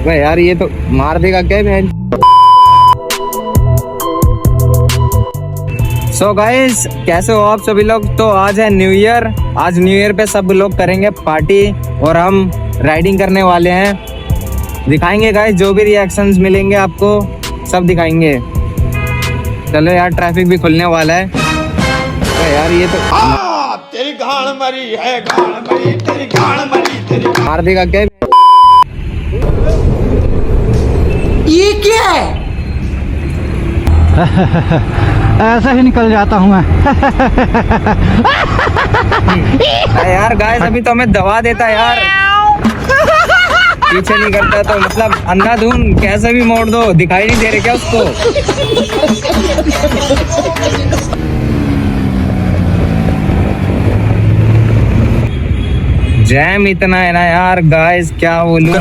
भाई यार ये तो मार देगा क्या बहन। सो गाइस कैसे हो आप सभी लोग। तो आज है न्यू ईयर। आज न्यू ईयर पे सब लोग करेंगे पार्टी और हम राइडिंग करने वाले हैं। दिखाएंगे गाइस जो भी रिएक्शंस मिलेंगे आपको सब दिखाएंगे। चलो यार ट्रैफिक भी खुलने वाला है। तो यार ये तो तेरी गान मरी है, गान मरी तेरी गान मरी तेरी। मार देगा क्या। ये क्या है? ऐसा ही निकल जाता हूँ मैं। अरे यार गाइस अभी तो हमें दबा देता यार, पीछे नहीं करता तो मतलब अंधाधुन कैसे भी मोड़ दो, दिखाई नहीं दे रहे क्या उसको। जैम इतना है ना यार गाइस क्या बोलूं।